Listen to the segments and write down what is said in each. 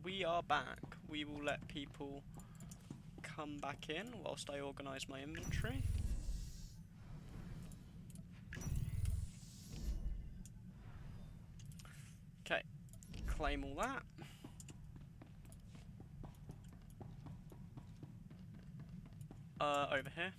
we are back. We will let people come back in whilst I organise my inventory. Okay, claim all that. Over here.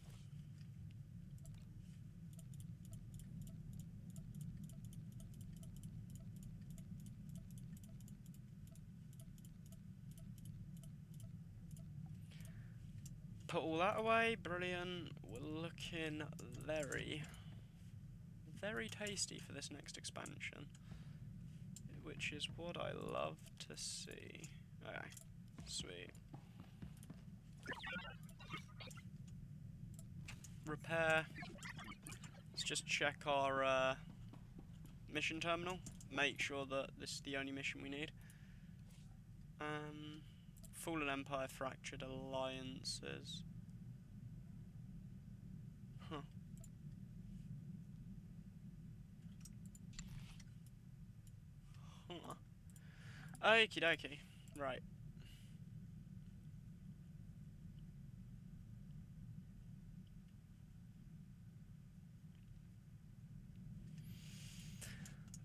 Put all that away, brilliant. We're looking very, very tasty for this next expansion, which is what I love to see. Okay, sweet. Repair. Let's just check our mission terminal. Make sure that this is the only mission we need. Fallen Empire, Fractured Alliances. Huh. Huh. Okie dokie. Right.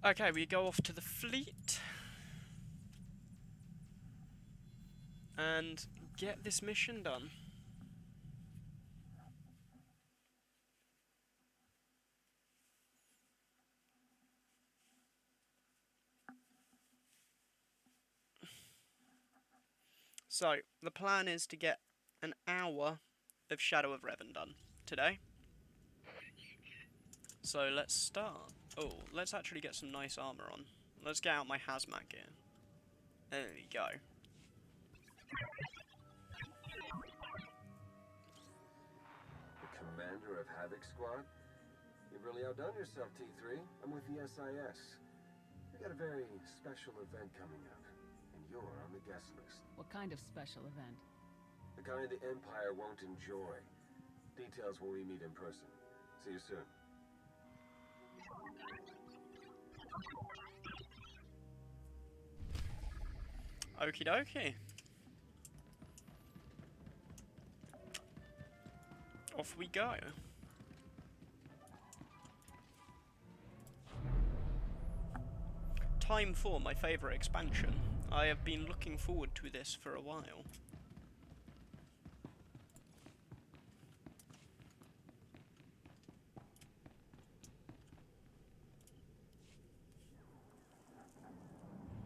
Okay, we go off to the fleet and get this mission done. So, the plan is to get an hour of Shadow of Revan done today. So let's start. Oh, let's actually get some nice armor on. Let's get out my hazmat gear. There we go. The commander of Havoc Squad? You've really outdone yourself, T3. I'm with the SIS. We got a very special event coming up, and you're on the guest list. What kind of special event? The kind the Empire won't enjoy. Details when we meet in person. See you soon. Okie dokie. Off we go. Time for my favourite expansion. I have been looking forward to this for a while.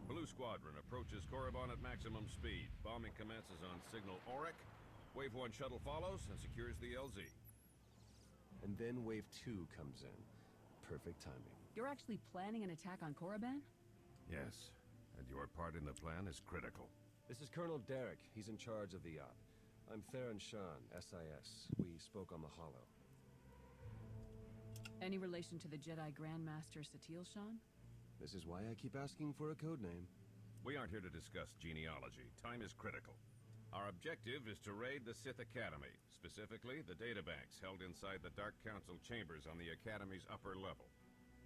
Blue Squadron approaches Korriban at maximum speed. Bombing commences on signal Auric. Wave 1 shuttle follows and secures the LZ. And then Wave 2 comes in. Perfect timing. You're actually planning an attack on Korriban? Yes, and your part in the plan is critical. This is Colonel Derek. He's in charge of the op. I'm Theron Shan, SIS. We spoke on the Hollow. Any relation to the Jedi Grandmaster Satil Shan? This is why I keep asking for a code name. We aren't here to discuss genealogy. Time is critical. Our objective is to raid the Sith Academy, specifically the databanks held inside the Dark Council chambers on the Academy's upper level.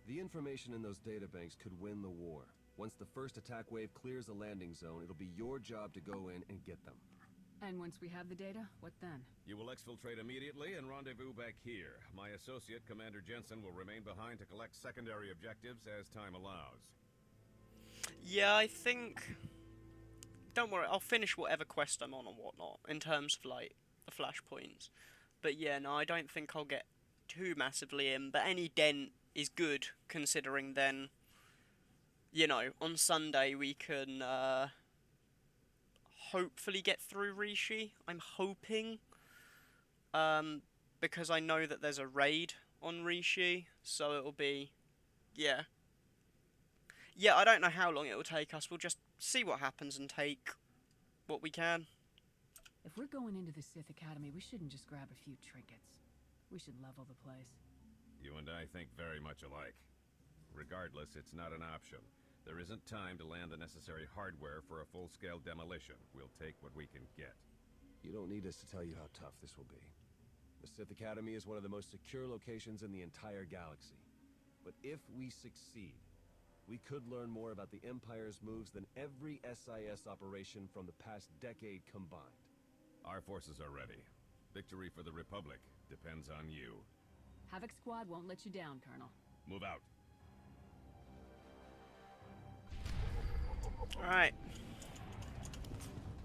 The information in those databanks could win the war. Once the first attack wave clears the landing zone, it'll be your job to go in and get them. And once we have the data, what then? You will exfiltrate immediately and rendezvous back here. My associate, Commander Jensen, will remain behind to collect secondary objectives as time allows. Yeah, I think... Don't worry, I'll finish whatever quest I'm on and whatnot, in terms of, like, the flashpoints. But yeah, no, I don't think I'll get too massively in, but any dent is good, considering then, you know, on Sunday we can, hopefully get through Rishi. I'm hoping, because I know that there's a raid on Rishi, so it'll be, yeah. Yeah, I don't know how long it will take us. We'll just see what happens and take what we can. If we're going into the Sith Academy, we shouldn't just grab a few trinkets. We should level the place. You and I think very much alike. Regardless, it's not an option. There isn't time to land the necessary hardware for a full-scale demolition. We'll take what we can get. You don't need us to tell you how tough this will be. The Sith Academy is one of the most secure locations in the entire galaxy. But if we succeed, we could learn more about the Empire's moves than every SIS operation from the past decade combined. Our forces are ready. Victory for the Republic depends on you. Havoc Squad won't let you down, Colonel. Move out. Alright.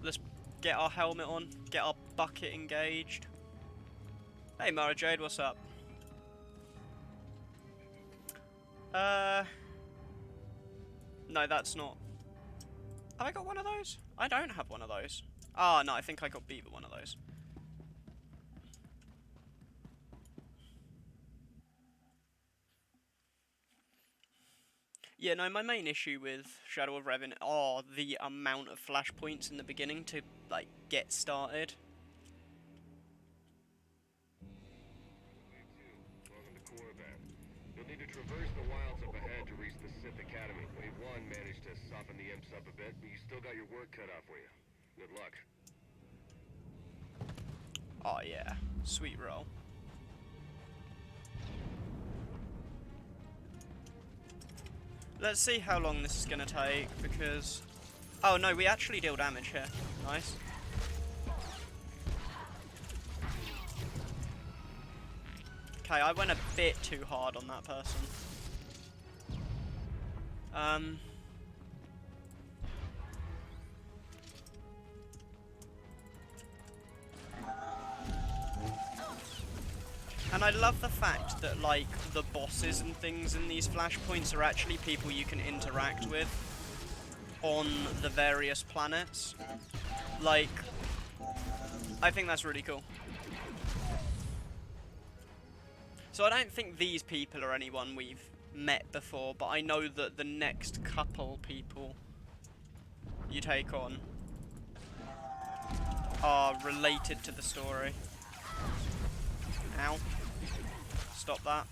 Let's get our helmet on, get our bucket engaged. Hey Mara Jade, what's up? No, that's not. Have I got one of those? I don't have one of those. Ah, no, I think I got Beaver one of those. Yeah, no, my main issue with Shadow of Revan are the amount of flashpoints in the beginning to, like, get started. Welcome to Revan. You'll need to traverse the wilds up ahead to reach the Sith Academy. Wave 1 managed to soften the imps up a bit, but you still got your work cut out for you. Good luck. Oh yeah, sweet roll. Let's see how long this is gonna take, because... Oh no, we actually deal damage here. Nice. Okay, I went a bit too hard on that person. And I love the fact that, like, the bosses and things in these flashpoints are actually people you can interact with on the various planets. Like, I think that's really cool. So I don't think these people are anyone we've met before, but I know that the next couple people you take on are related to the story. Ow. Stop that.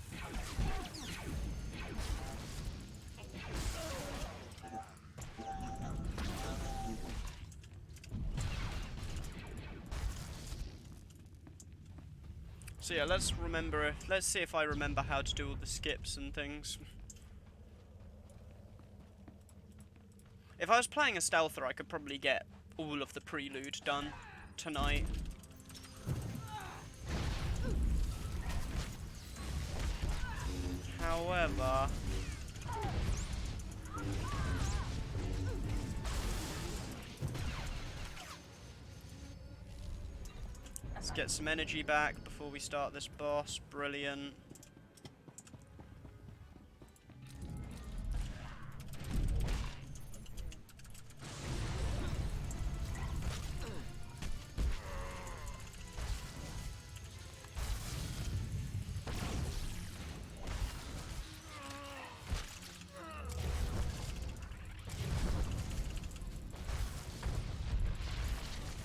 So yeah, let's see if I remember how to do all the skips and things. If I was playing a stealther, I could probably get all of the prelude done tonight. However, let's get some energy back before we start this boss. Brilliant.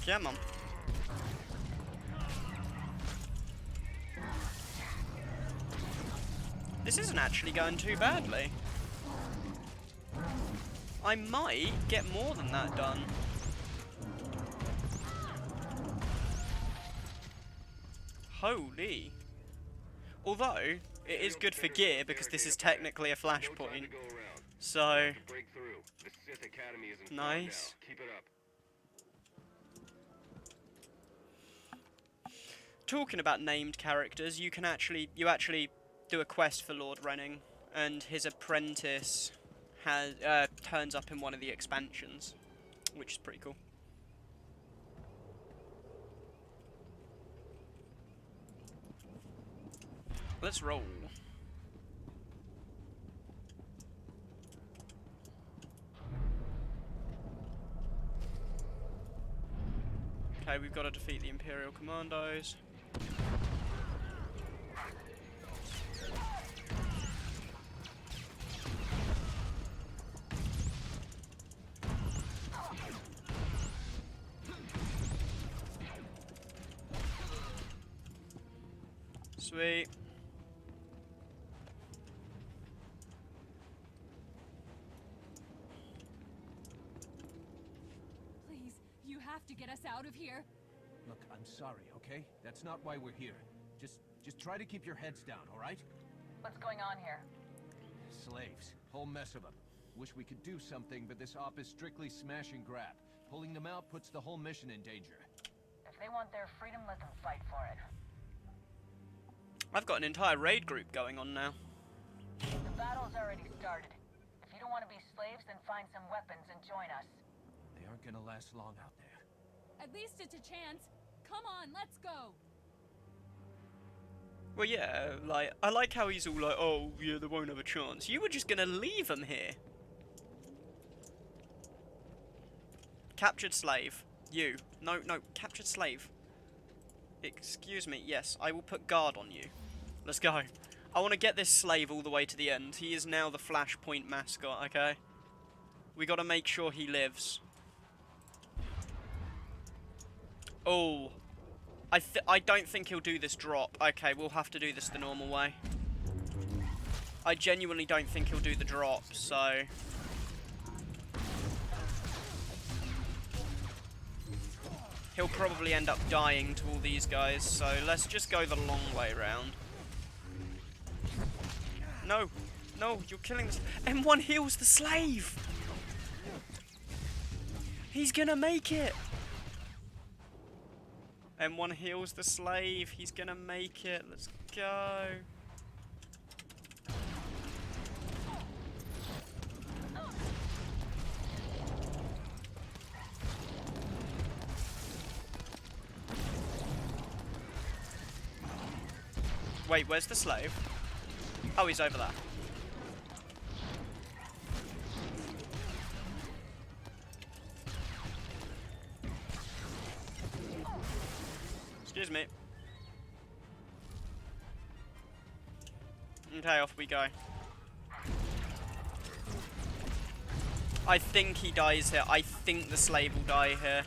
Come on. This isn't actually going too badly. I might get more than that done. Holy. Although, it is good for gear because this is technically a flashpoint. So, nice. Keep it up. Talking about named characters, you actually do a quest for Lord Renning, and his apprentice turns up in one of the expansions, which is pretty cool. Let's roll. Okay, we've got to defeat the Imperial Commandos. Sweet. Please, you have to get us out of here. Look, I'm sorry, okay? That's not why we're here. Just try to keep your heads down, all right? What's going on here? Slaves. Whole mess of them. Wish we could do something, but this op is strictly smash and grab. Pulling them out puts the whole mission in danger. If they want their freedom, let them fight for it. I've got an entire raid group going on now. The battle's already started. If you don't want to be slaves, then find some weapons and join us. They aren't gonna last long out there. At least it's a chance. Come on, let's go. Well, yeah, like, I like how he's all like, oh, yeah, they won't have a chance. You were just gonna leave them here. Captured slave. You. No, captured slave. Excuse me, yes, I will put guard on you. Let's go. I want to get this slave all the way to the end. He is now the Flashpoint mascot, okay? We gotta make sure he lives. Oh. I don't think he'll do this drop. Okay, we'll have to do this the normal way. I genuinely don't think he'll do the drop, so... He'll probably end up dying to all these guys, so let's just go the long way round. No, no, you're killing this. M1 heals the slave! He's gonna make it! M1 heals the slave, he's gonna make it, let's go. Wait, where's the slave? Oh, he's over there. Excuse me. Okay, off we go. I think he dies here. I think the slave will die here.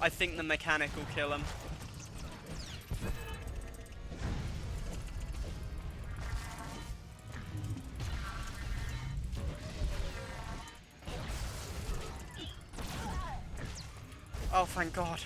I think the mechanic will kill him. Oh, thank God.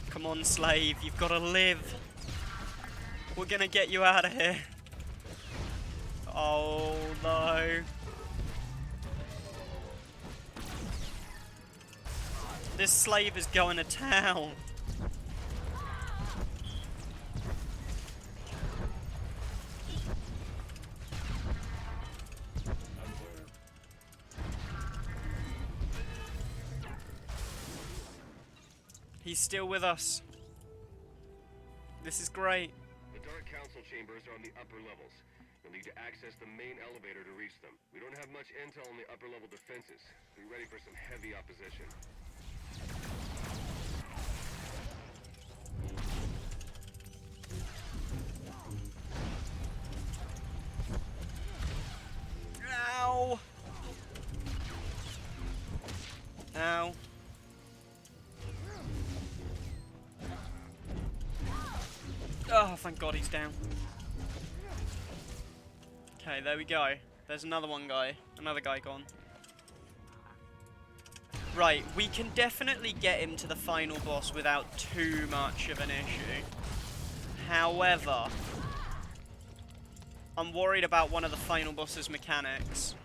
Come on, slave, you've got to live. We're gonna get you out of here. Oh, no. This slave is going to town. He's still with us. This is great. The Dark Council chambers are on the upper levels. You'll need to access the main elevator to reach them. We don't have much intel on the upper level defenses. Be ready for some heavy opposition. Ow! Ow. Oh, thank God he's down. Okay, there we go. There's another guy gone. Right, we can definitely get him to the final boss without too much of an issue. However, I'm worried about one of the final boss's mechanics.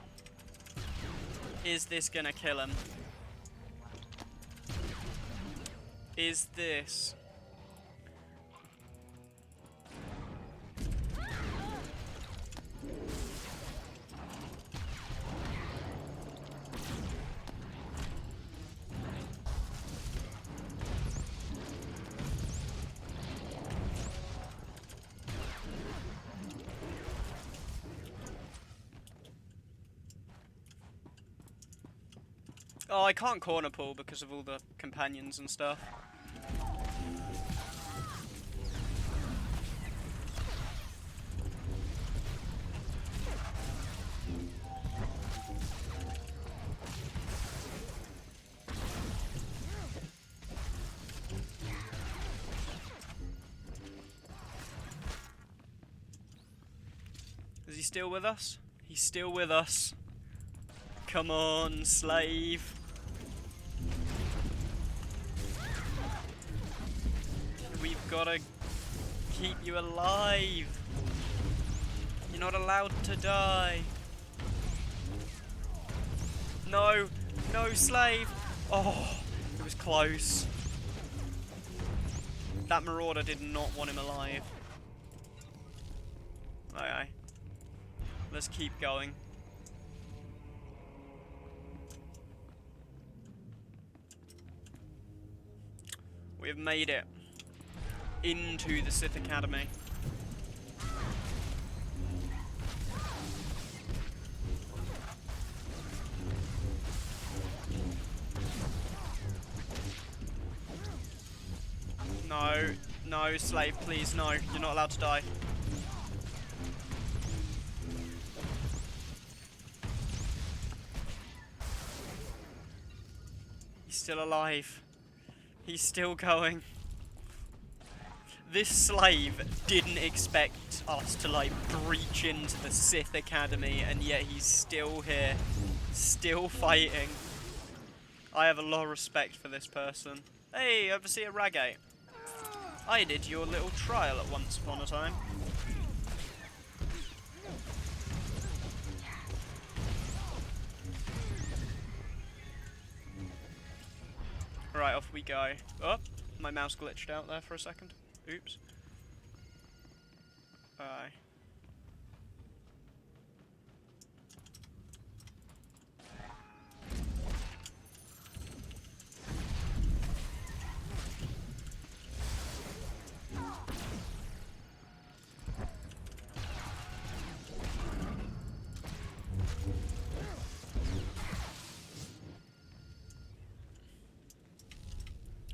Is this gonna kill him? Is this... Oh, I can't corner pull because of all the companions and stuff. Is he still with us? He's still with us. Come on, slave. We've got to keep you alive. You're not allowed to die. No, no, slave. Oh, it was close. That marauder did not want him alive. Okay. Let's keep going. We've made it into the Sith Academy. No, no, slave, please, no. You're not allowed to die. He's still alive. He's still going. This slave didn't expect us to, like, breach into the Sith Academy, and yet he's still here. Still fighting. I have a lot of respect for this person. Hey, Overseer Ragate. I did your little trial at once upon a time. Right, off we go. Oh, my mouse glitched out there for a second. Oops. Aye.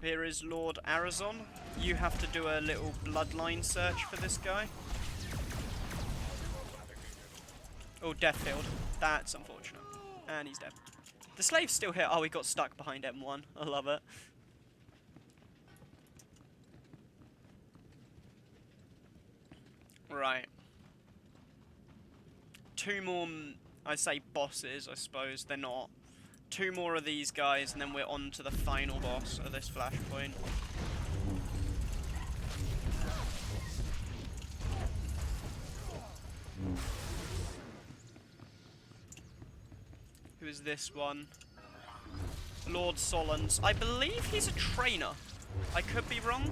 Here is Lord Arazon. You have to do a little bloodline search for this guy. Oh, Deathfield. That's unfortunate. And he's dead. The slave's still here. Oh, he got stuck behind M1. I love it. Right. Two more, I say bosses, I suppose. They're not. Two more of these guys, and then we're on to the final boss of this flashpoint. Who is this one? Lord Solons. I believe he's a trainer. I could be wrong,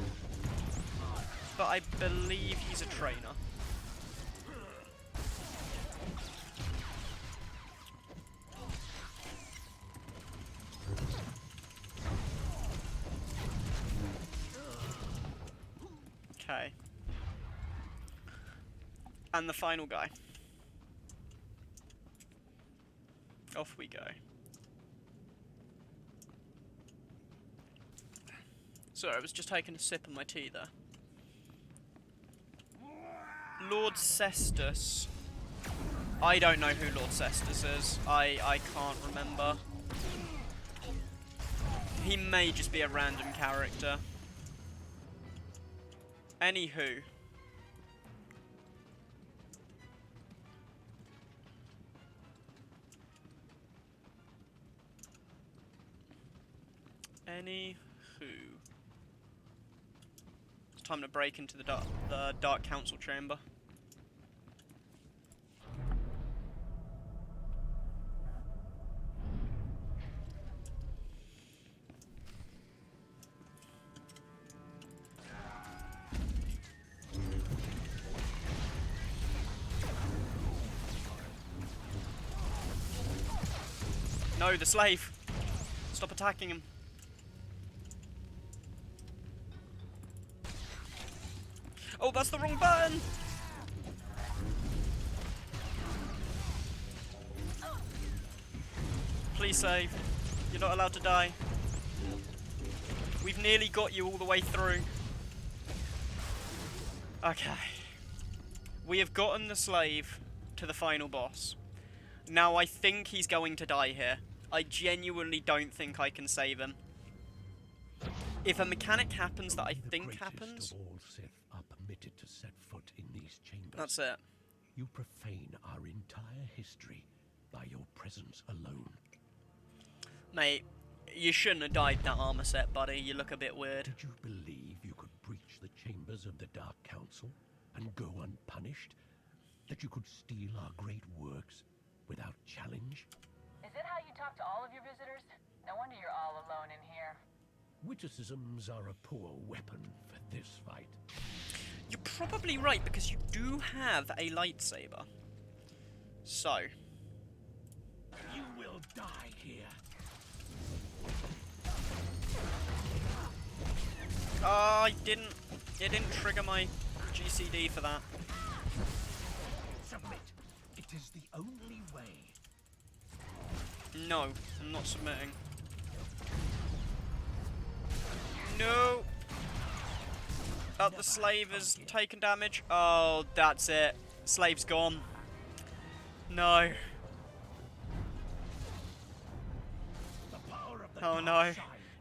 but I believe he's a trainer. Okay. And the final guy. Off we go. Sorry, I was just taking a sip of my tea there. Lord Cestus. I don't know who Lord Cestus is. I can't remember. He may just be a random character. Anywho. It's time to break into the Dark Council chamber. No, the slave! Stop attacking him. Oh, that's the wrong button! Please save. You're not allowed to die. We've nearly got you all the way through. Okay. We have gotten the slave to the final boss. Now I think he's going to die here. I genuinely don't think I can save him. If a mechanic happens that I think happens... All Sith are permitted to set foot in these chambers. That's it. You profane presence alone. Mate, you shouldn't have dyed that armor set, buddy. You look a bit weird. Did you believe you could breach the chambers of the Dark Council and go unpunished? That you could steal our great works without challenge? Is it how you talk to all of your visitors? No wonder you're all alone in here. Witticisms are a poor weapon for this fight. You're probably right, because you do have a lightsaber. So. You will die here. Oh, it didn't trigger my GCD for that. Submit. It is the only way. No, I'm not submitting. No! Oh, the slave has taken damage. Oh, that's it. Slave's gone. No. Oh no.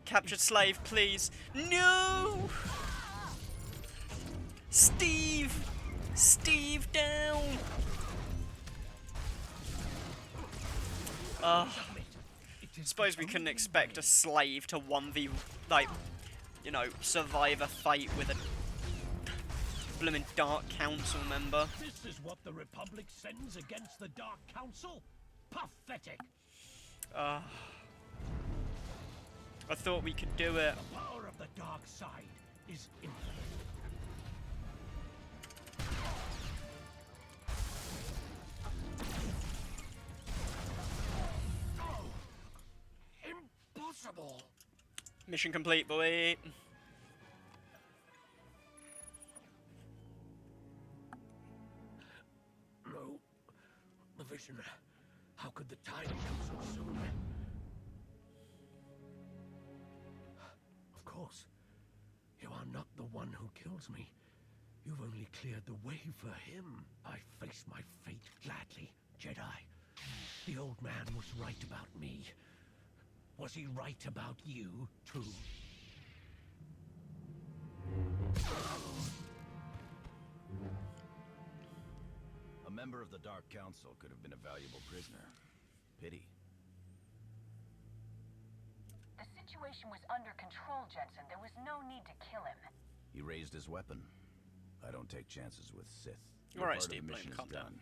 Captured slave, please. No! Steve! Steve down! Suppose we couldn't expect a slave to 1v, like, you know, survive a fight with a blooming Dark Council member. This is what the Republic sends against the Dark Council? Pathetic! I thought we could do it. The power of the dark side is infinite. Oh, impossible! Mission complete, boy. No. The vision. How could the time come so soon? Of course. You are not the one who kills me. You've only cleared the way for him. I face my fate gladly, Jedi. The old man was right about me. Was he right about you, too? A member of the Dark Council could have been a valuable prisoner. Pity. The situation was under control, Jensen. There was no need to kill him. He raised his weapon. I don't take chances with Sith. Alright, Part Steve, of the mission calm is down. done.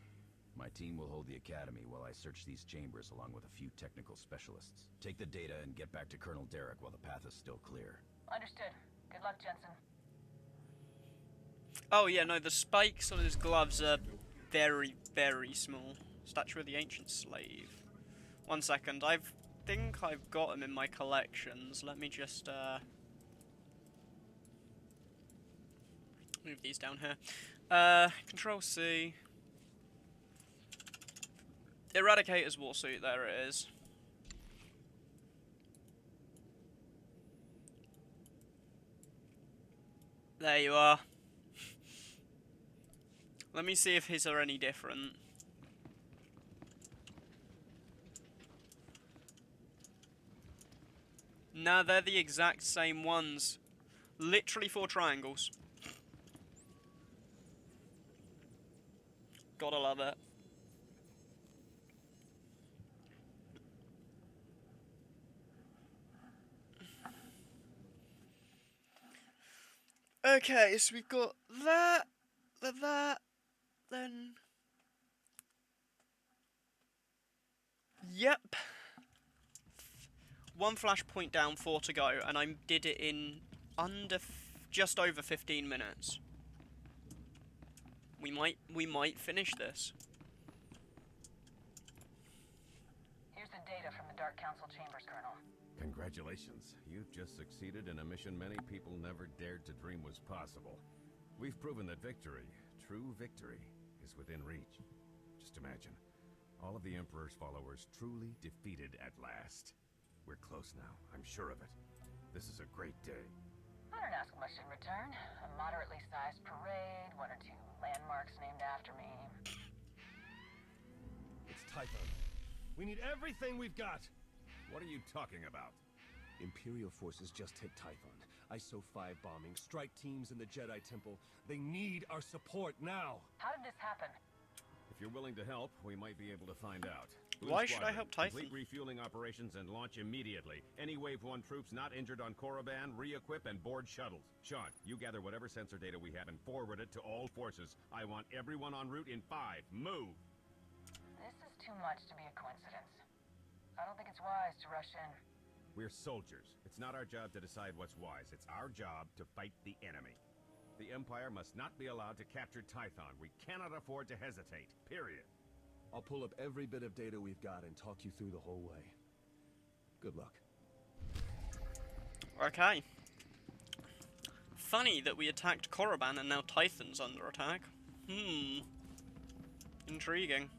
My team will hold the academy while I search these chambers along with a few technical specialists. Take the data and get back to Colonel Derek while the path is still clear. Understood. Good luck, Jensen. Oh yeah, no, the spikes on his gloves are very, very small. Statue of the Ancient Slave. 1 second, I think I've got them in my collections. Let me just move these down here. Control C. Eradicator's Warsuit, there it is. There you are. Let me see if his are any different. No, they're the exact same ones. Literally 4 triangles. Gotta love it. Okay, so we've got that, then... Yep. 1 flashpoint down, 4 to go, and I did it in under just over 15 minutes. We might finish this. Here's the data from the Dark Council chambers, Colonel. Congratulations. You've just succeeded in a mission many people never dared to dream was possible. We've proven that victory, true victory, is within reach. Just imagine, all of the Emperor's followers truly defeated at last. We're close now, I'm sure of it. This is a great day. I don't ask much in return. A moderately sized parade, 1 or 2 landmarks named after me. It's Typhon. We need everything we've got! What are you talking about? Imperial forces just hit Typhon. ISO 5 bombing, strike teams in the Jedi Temple. They need our support now! How did this happen? If you're willing to help, we might be able to find out. Blue Why should I Squadron, help Typhon? Complete refueling operations and launch immediately. Any Wave 1 troops not injured on Korriban, re-equip and board shuttles. Sean, you gather whatever sensor data we have and forward it to all forces. I want everyone en route in 5. Move! This is too much to be a coincidence. I don't think it's wise to rush in. We're soldiers. It's not our job to decide what's wise. It's our job to fight the enemy. The Empire must not be allowed to capture Typhon. We cannot afford to hesitate. Period. I'll pull up every bit of data we've got and talk you through the whole way. Good luck. Okay. Funny that we attacked Korriban and now Typhon's under attack. Intriguing.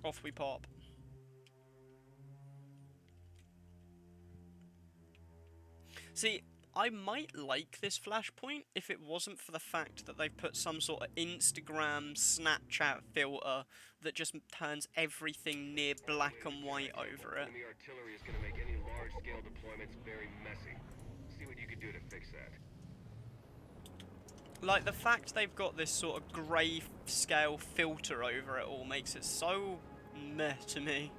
Off we pop. See, I might like this Flashpoint if it wasn't for the fact that they've put some sort of Instagram, Snapchat filter that just turns everything near black and white over it. Enemy artillery is going to make any large-scale deployments very messy. See what you can do to fix that. Like, the fact they've got this sort of grey scale filter over it all makes it so meh to me.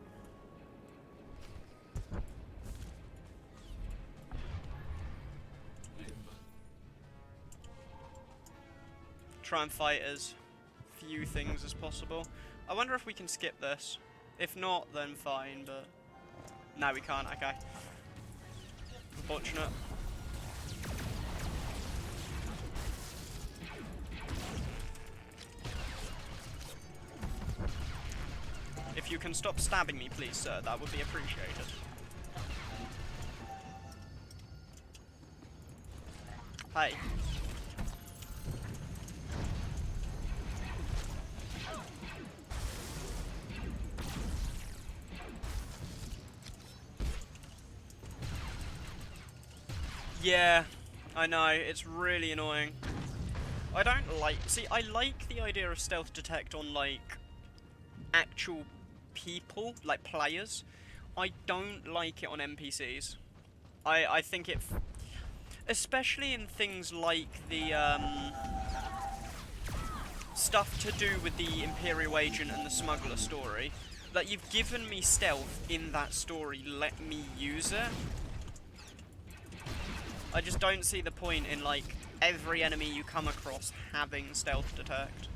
Try and fight as few things as possible. I wonder if we can skip this. If not, then fine, but... No, we can't, okay. Unfortunate. If you can stop stabbing me, please, sir, that would be appreciated. Hey. Yeah, I know, it's really annoying. I don't like... See, I like the idea of stealth detect on, like, actual people, like players. I don't like it on NPCs. I think it... Especially in things like the, stuff to do with the Imperial Agent and the Smuggler story. That you've given me stealth in that story, let me use it. I just don't see the point in, like, every enemy you come across having stealth detect.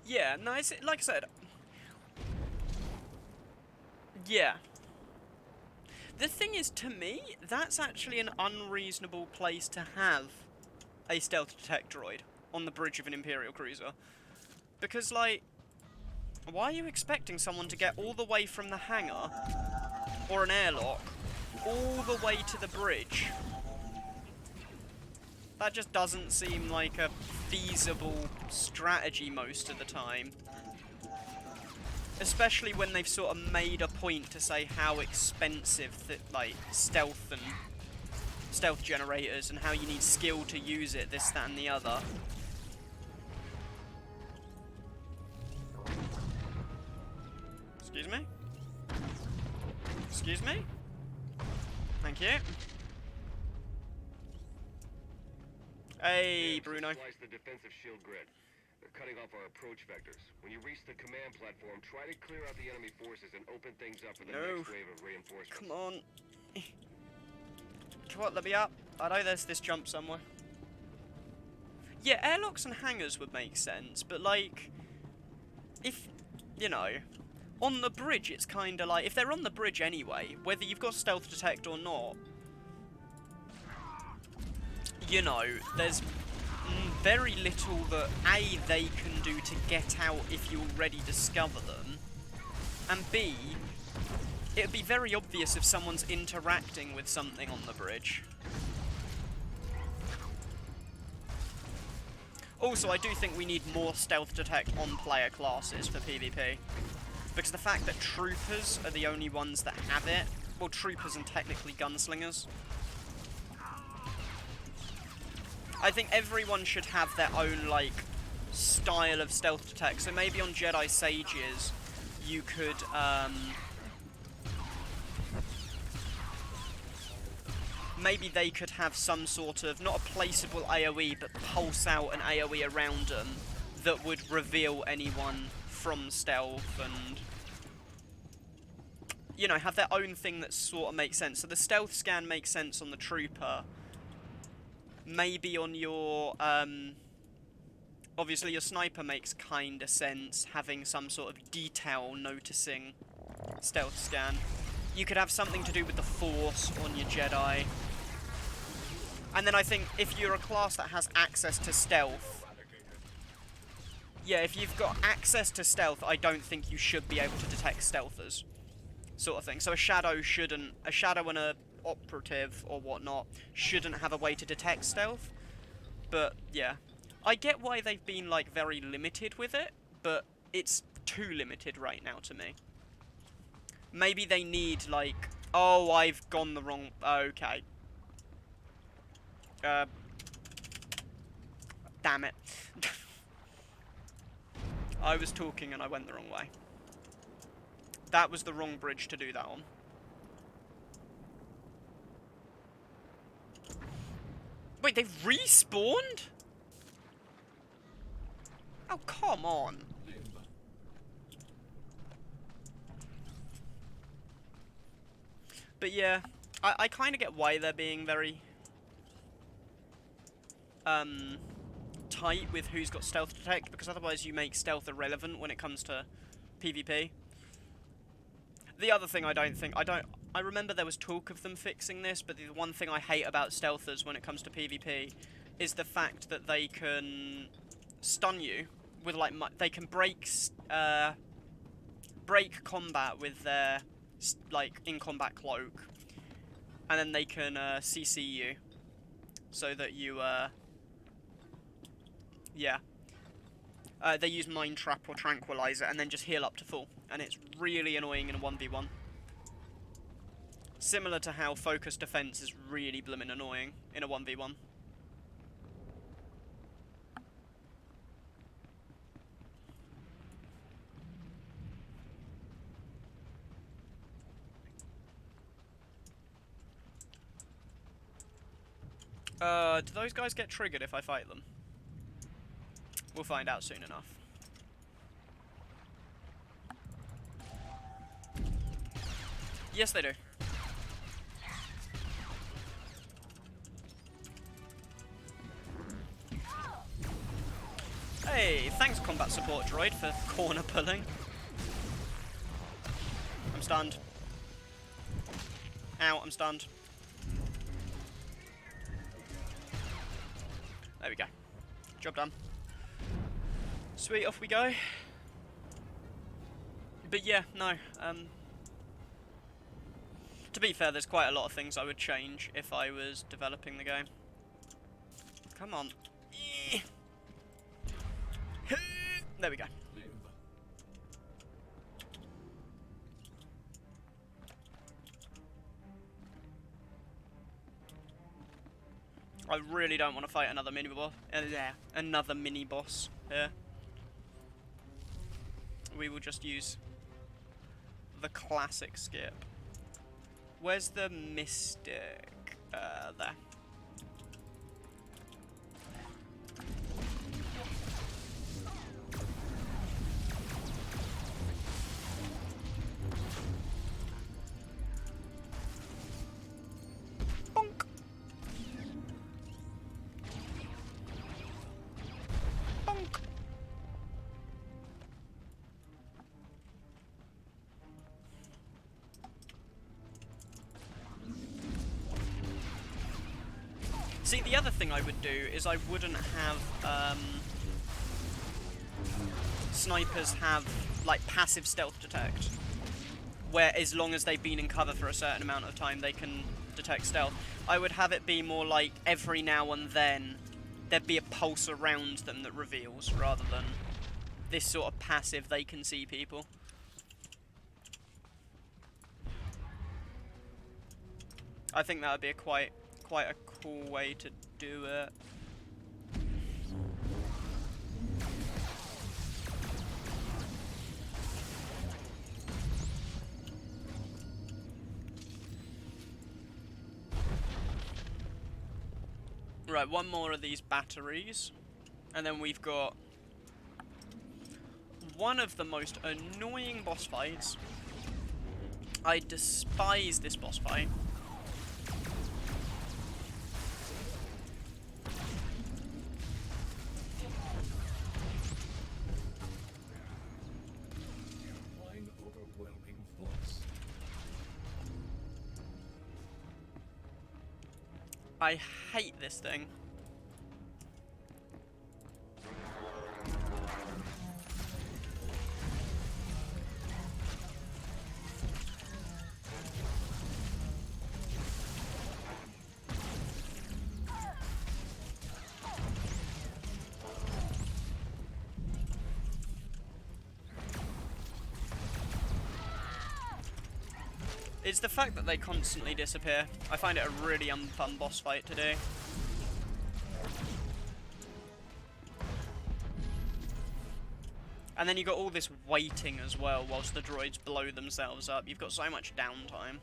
Yeah, no, it's, like I said... Yeah. The thing is, to me, that's actually an unreasonable place to have a stealth detect droid on the bridge of an Imperial cruiser. Because, like, why are you expecting someone to get all the way from the hangar, or an airlock, all the way to the bridge? That just doesn't seem like a feasible strategy most of the time. Especially when they've sort of made a point to say how expensive like stealth and stealth generators and how you need skill to use it, this, that and the other. Excuse me? Excuse me? Thank you. Hey, Bruno. Slice the defensive shield grid. They're cutting off our approach vectors. When you reach the command platform, try to clear out the enemy forces and open things up for the next wave of reinforcements. Come on. Come on, let me up. I know there's this jump somewhere. Yeah, airlocks and hangars would make sense, but like, if, you know, on the bridge it's kind of like, if they're on the bridge anyway, whether you've got stealth detect or not, you know, there's very little that A, they can do to get out if you already discover them, and B, it would be very obvious if someone's interacting with something on the bridge. Also, I do think we need more stealth detect on player classes for PvP. Because the fact that troopers are the only ones that have it, well, troopers and technically gunslingers, I think everyone should have their own, like, style of stealth detect. So maybe on Jedi Sages, you could, maybe they could have some sort of, not a placeable AoE, but pulse out an AoE around them that would reveal anyone from stealth and, you know, have their own thing that sort of makes sense. So the stealth scan makes sense on the trooper. Maybe on your, obviously your sniper makes kinda sense, having some sort of detail noticing stealth scan. You could have something to do with the Force on your Jedi. And then I think if you're a class that has access to stealth, yeah, if you've got access to stealth, I don't think you should be able to detect stealthers, sort of thing. So a shadow and a operative or whatnot shouldn't have a way to detect stealth. But yeah, I get why they've been like very limited with it, but it's too limited right now to me. Maybe they need like, oh, I've gone the wrong, okay. Damn it. I was talking and I went the wrong way. That was the wrong bridge to do that on. Wait, they've respawned? Oh, come on. But yeah, I kind of get why they're being very tight with who's got stealth detect, because otherwise you make stealth irrelevant when it comes to PvP. The other thing I remember there was talk of them fixing this, but the one thing I hate about stealthers when it comes to PvP is the fact that they can stun you with like they can break combat with their like in combat cloak, and then they can CC you so that you they use Mind Trap or Tranquilizer and then just heal up to full, and it's really annoying in a 1v1. Similar to how Focus Defense is really bloomin' annoying in a 1v1. Do those guys get triggered if I fight them? We'll find out soon enough. Yes, they do. Hey, thanks combat support droid for corner pulling. I'm stunned. Ow, I'm stunned. There we go. Job done. Sweet, off we go. But yeah, no, to be fair, there's quite a lot of things I would change if I was developing the game. Come on. There we go. I really don't want to fight another mini boss. Another mini boss here. We will just use the classic skip. Where's the mystic? There. Bonk. Bonk. See, the other thing I would do is I wouldn't have snipers have like passive stealth detect, where as long as they've been in cover for a certain amount of time they can detect stealth. I would have it be more like every now and then there'd be a pulse around them that reveals, rather than this sort of passive they can see people. I think that would be quite a cool way to do it. Right, one more of these batteries, and then we've got one of the most annoying boss fights. I despise this boss fight. Overwhelming force. I hate this thing. It's the fact that they constantly disappear. I find it a really unfun boss fight to do. And then you got all this waiting as well whilst the droids blow themselves up. You've got so much downtime.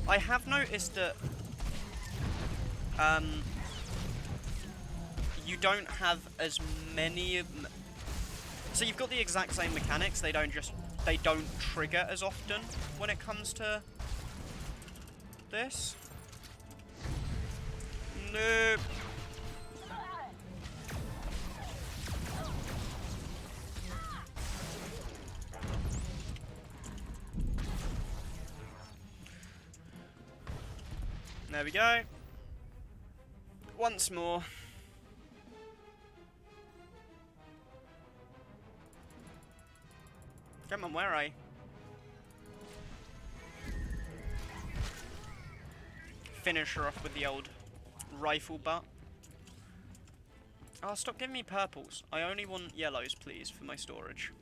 I have noticed that you don't have as many. So you've got the exact same mechanics. They don't trigger as often when it comes to this. Nope. There we go. Once more. Come on, where are I? Finish her off with the old rifle butt. Oh, stop giving me purples. I only want yellows, please, for my storage.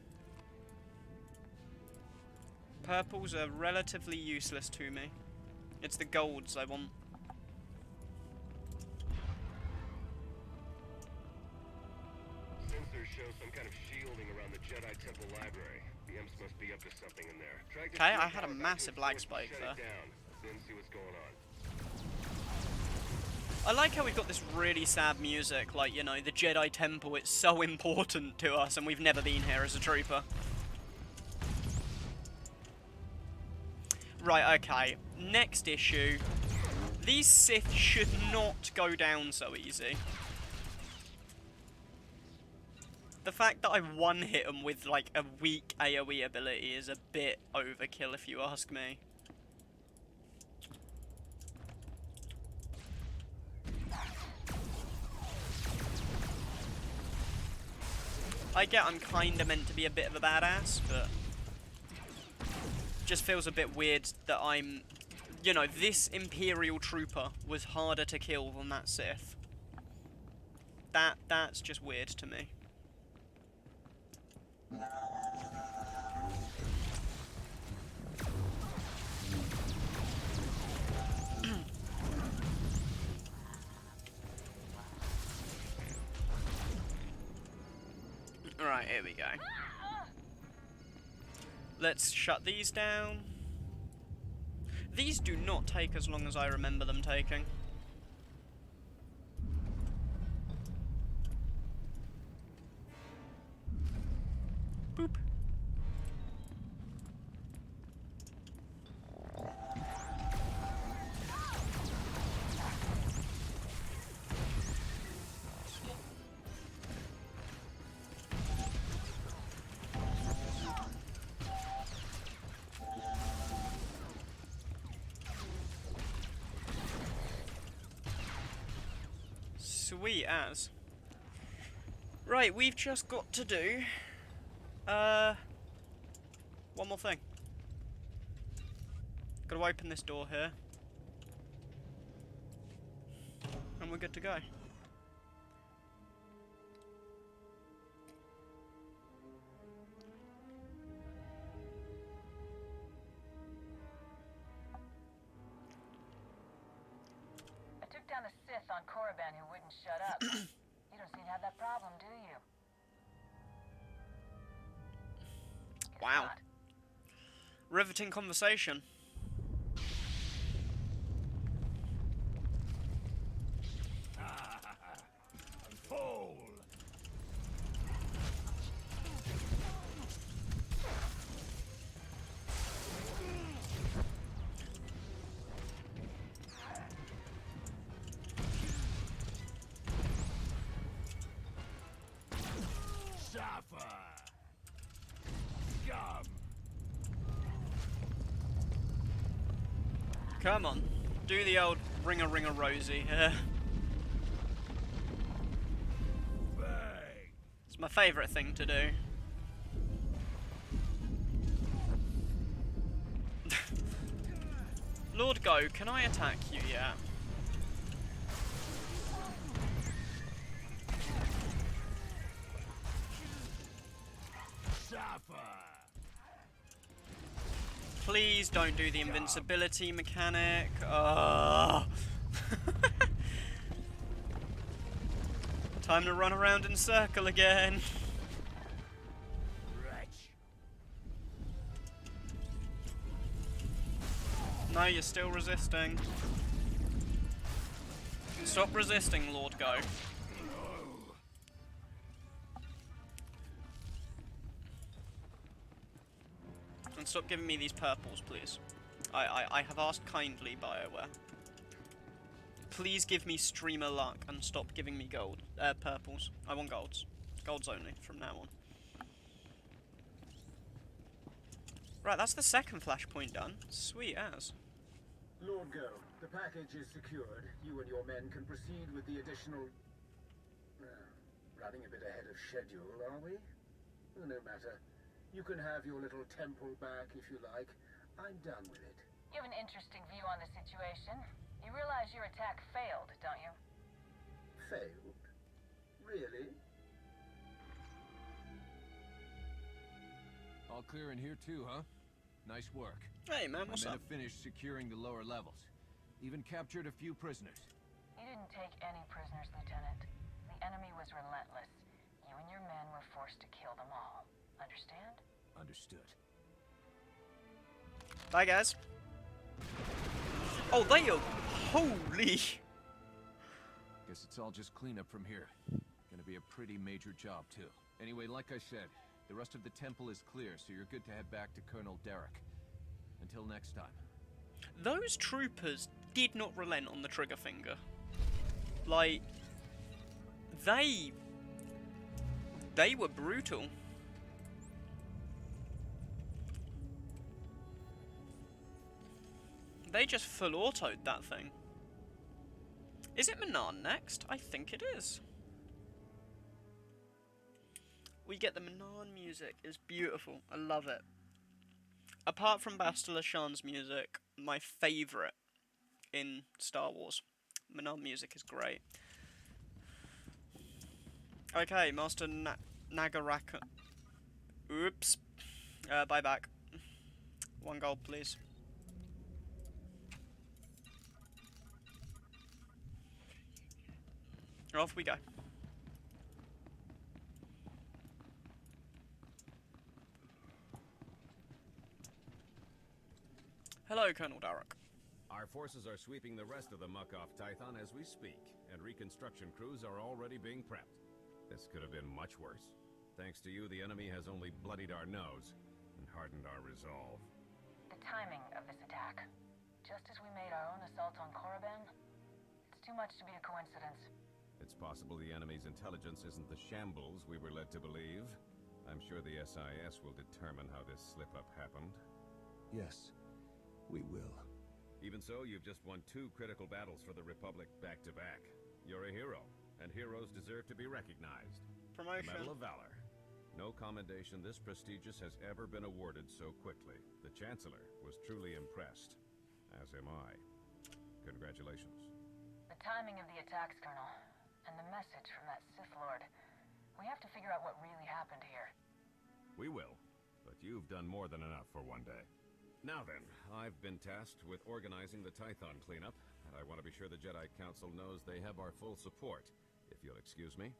Purples are relatively useless to me. It's the golds I want. Sensors show some kind of shielding around the Jedi Temple Library. The imps must be up to something in there. Okay, I had a massive lag spike there. Then see what's going on. I like how we've got this really sad music, like, you know, the Jedi Temple, it's so important to us and we've never been here as a trooper. Right, okay. Next issue. These Sith should not go down so easy. The fact that I one-hit them with, like, a weak AoE ability is a bit overkill, if you ask me. I get I'm kinda meant to be a bit of a badass, but just feels a bit weird that I'm, you know, this Imperial Trooper was harder to kill than that Sith. That's just weird to me. Alright, here we go. Let's shut these down. These do not take as long as I remember them taking. Boop. Sweet as. Right, we've just got to do one more thing. Gotta open this door here. And we're good to go. a Sith on Korriban who wouldn't shut up. You don't seem to have that problem, do you? Guess Wow. not. Riveting conversation. Fall! Suffer! Scum! Come on. Do the old ringer Rosie here. It's my favourite thing to do. Lord Go, can I attack you yet? Suffer! Please don't do the invincibility mechanic. Time to run around in circle again. Wretch! No, you're still resisting. Stop resisting, Lord Go. And stop giving me these purples, please. I have asked kindly, BioWare. Please give me streamer luck and stop giving me gold, purples. I want golds. Golds only from now on. Right, that's the second flashpoint done. Sweet as. Lord Go, the package is secured. You and your men can proceed with the additional... running a bit ahead of schedule, are we? No matter. You can have your little temple back if you like. I'm done with it. You have an interesting view on the situation. You realize your attack failed, don't you? Failed? Really? All clear in here too, huh? Nice work. Hey man, My what's men up? have finished securing the lower levels. Even captured a few prisoners. You didn't take any prisoners, Lieutenant. The enemy was relentless. You and your men were forced to kill them all. Understand? Understood. Bye guys. Oh, they are... Holy... Guess it's all just cleanup from here. Gonna be a pretty major job, too. Anyway, like I said, the rest of the temple is clear, so you're good to head back to Colonel Derek. Until next time. Those troopers did not relent on the trigger finger. Like... They were brutal. They just full autoed that thing. Is it Manan next? I think it is. We get the Manan music. It's beautiful. I love it. Apart from Bastila Shan's music, my favourite in Star Wars. Manan music is great. Okay, Master Nagaraka. Oops. Buy back. 1 gold, please. Off we go. Hello, Colonel Derek. Our forces are sweeping the rest of the muck off Tython as we speak, and reconstruction crews are already being prepped. This could have been much worse. Thanks to you, the enemy has only bloodied our nose and hardened our resolve. The timing of this attack. Just as we made our own assault on Korriban, it's too much to be a coincidence. It's possible the enemy's intelligence isn't the shambles we were led to believe. I'm sure the SIS will determine how this slip-up happened. Yes, we will. Even so, you've just won 2 critical battles for the Republic back-to-back. You're a hero, and heroes deserve to be recognized. Promotion. The Medal of Valor. No commendation this prestigious has ever been awarded so quickly. The Chancellor was truly impressed, as am I. Congratulations. The timing of the attacks, Colonel, and the message from that Sith Lord. We have to figure out what really happened here. We will, but you've done more than enough for one day. Now then, I've been tasked with organizing the Tython cleanup, and I want to be sure the Jedi Council knows they have our full support, if you'll excuse me.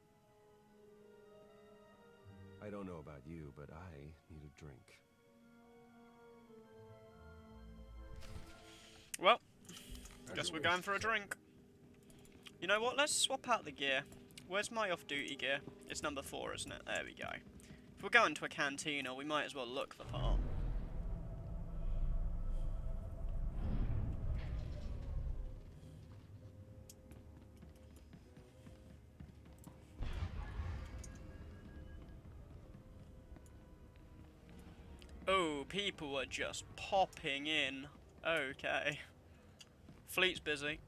I don't know about you, but I need a drink. Well, guess we're going for a drink. You know what? Let's swap out the gear. Where's my off-duty gear? It's number 4, isn't it? There we go. If we're going to a cantina, we might as well look the part. Oh, people are just popping in. Okay. Fleet's busy.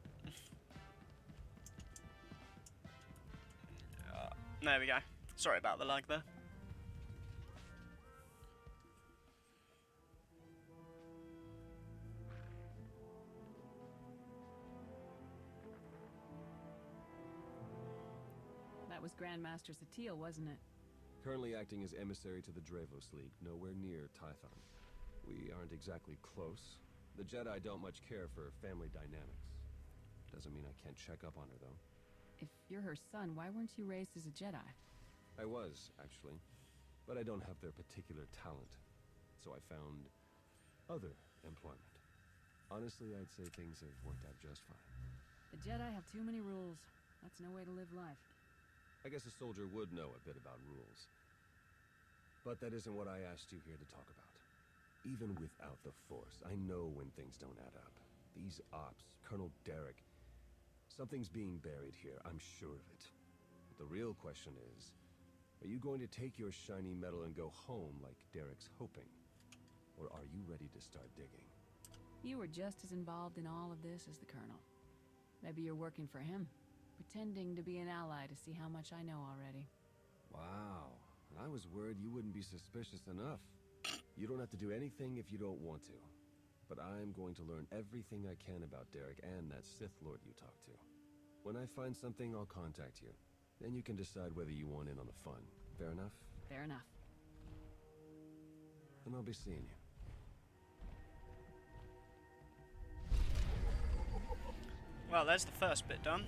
There we go. Sorry about the lag there. That was Grandmaster Satil, wasn't it? Currently acting as emissary to the Dravos League, nowhere near Tython. We aren't exactly close. The Jedi don't much care for family dynamics. Doesn't mean I can't check up on her, though. If you're her son, why weren't you raised as a Jedi? I was, actually. But I don't have their particular talent. So I found other employment. Honestly, I'd say things have worked out just fine. The Jedi have too many rules. That's no way to live life. I guess a soldier would know a bit about rules. But that isn't what I asked you here to talk about. Even without the Force, I know when things don't add up. These ops, Colonel Derek... Something's being buried here, I'm sure of it. But the real question is, are you going to take your shiny medal and go home like Derek's hoping? Or are you ready to start digging? You were just as involved in all of this as the Colonel. Maybe you're working for him, pretending to be an ally to see how much I know already. Wow, I was worried you wouldn't be suspicious enough. You don't have to do anything if you don't want to. But I'm going to learn everything I can about Derek and that Sith Lord you talked to. When I find something, I'll contact you. Then you can decide whether you want in on the fun. Fair enough? Fair enough. Then I'll be seeing you. Well, there's the first bit done.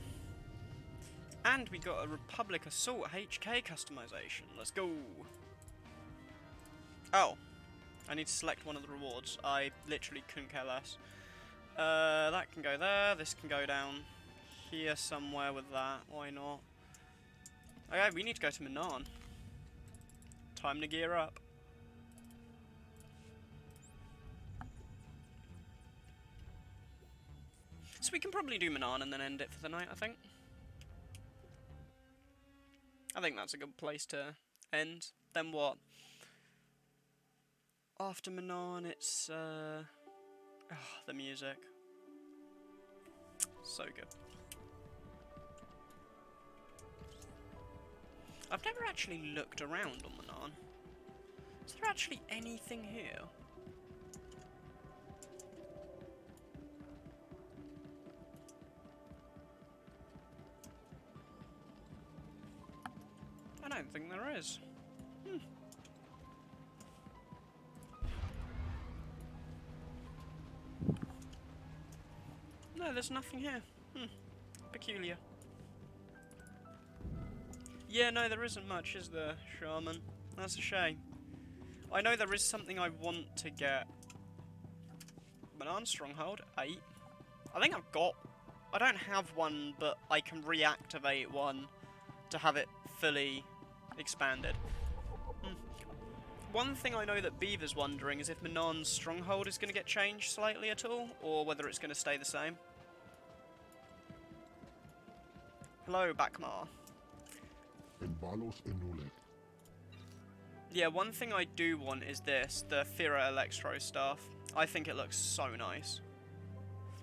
And we got a Republic Assault HK customization. Let's go. Oh. I need to select one of the rewards. I literally couldn't care less. That can go there. This can go down here somewhere with that. Why not? Okay, we need to go to Manan. Time to gear up. So we can probably do Manan and then end it for the night, I think. I think that's a good place to end. Then what? After Manan, it's, the music. So good. I've never actually looked around on Manan. Is there actually anything here? I don't think there is. No, there's nothing here. Peculiar. Yeah, no, there isn't much, is there, Shaman? That's a shame. I know there is something I want to get. Manan Stronghold, 8. I think I've got... I don't have one, but I can reactivate one to have it fully expanded. One thing I know that Beaver's wondering is if Manan's Stronghold is going to get changed slightly at all, or whether it's going to stay the same. Hello, Bakmar. Yeah, one thing I do want is this, the Fira Electro stuff. I think it looks so nice.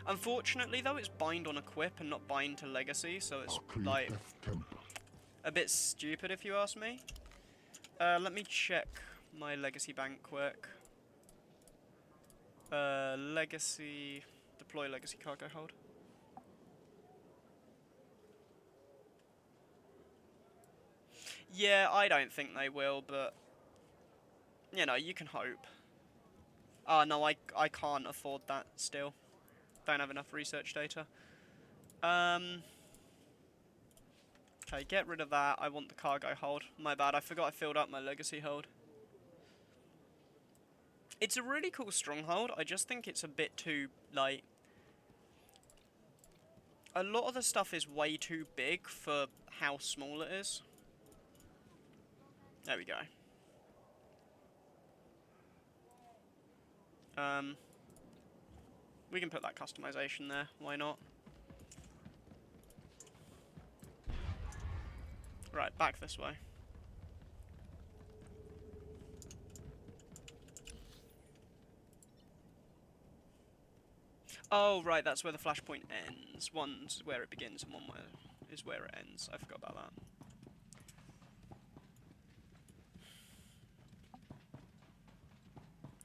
Unfortunately, though, it's bind on equip and not bind to legacy, so it's, like, a bit stupid if you ask me. Let me check my legacy bank quick. Legacy... Deploy legacy cargo hold. Yeah, I don't think they will, but... You know, you can hope. Oh, no, I can't afford that still. Don't have enough research data. Okay, get rid of that. I want the cargo hold. My bad, I forgot I filled up my legacy hold. It's a really cool stronghold. I just think it's a bit too, like... A lot of the stuff is way too big for how small it is. There we go. We can put that customization there. Why not? Right, back this way. Oh, right, that's where the flashpoint ends. One's where it begins and one is where it ends. I forgot about that.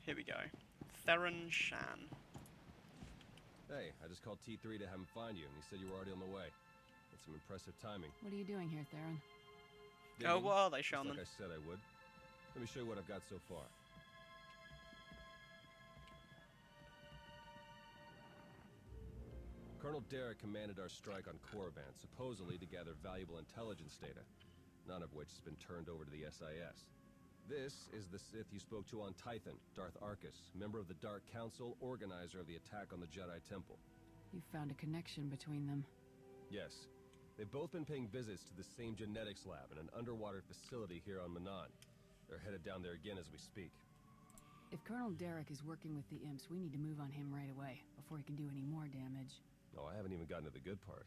Here we go. Theron Shan. Hey, I just called T3 to have him find you, and he said you were already on the way. That's some impressive timing. What are you doing here, Theron? Oh, what are they, Shaman? Like I said I would. Let me show you what I've got so far. Colonel Derek commanded our strike on Korriban, supposedly to gather valuable intelligence data, none of which has been turned over to the SIS. This is the Sith you spoke to on Tython, Darth Arkus, member of the Dark Council, organizer of the attack on the Jedi Temple. You found a connection between them. Yes. They've both been paying visits to the same genetics lab in an underwater facility here on Manan. They're headed down there again as we speak. If Colonel Derek is working with the imps, we need to move on him right away, before he can do any more damage. Oh, I haven't even gotten to the good part.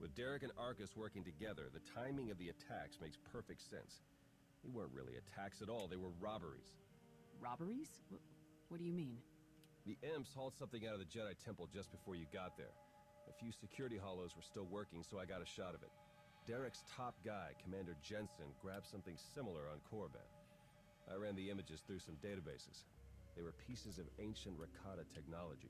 With Derek and Arkus working together, the timing of the attacks makes perfect sense. They weren't really attacks at all, they were robberies. Robberies? What do you mean? The imps hauled something out of the Jedi Temple just before you got there. A few security hollows were still working, so I got a shot of it. Derek's top guy, Commander Jensen, grabbed something similar on Korriban. I ran the images through some databases. They were pieces of ancient Rakata technology.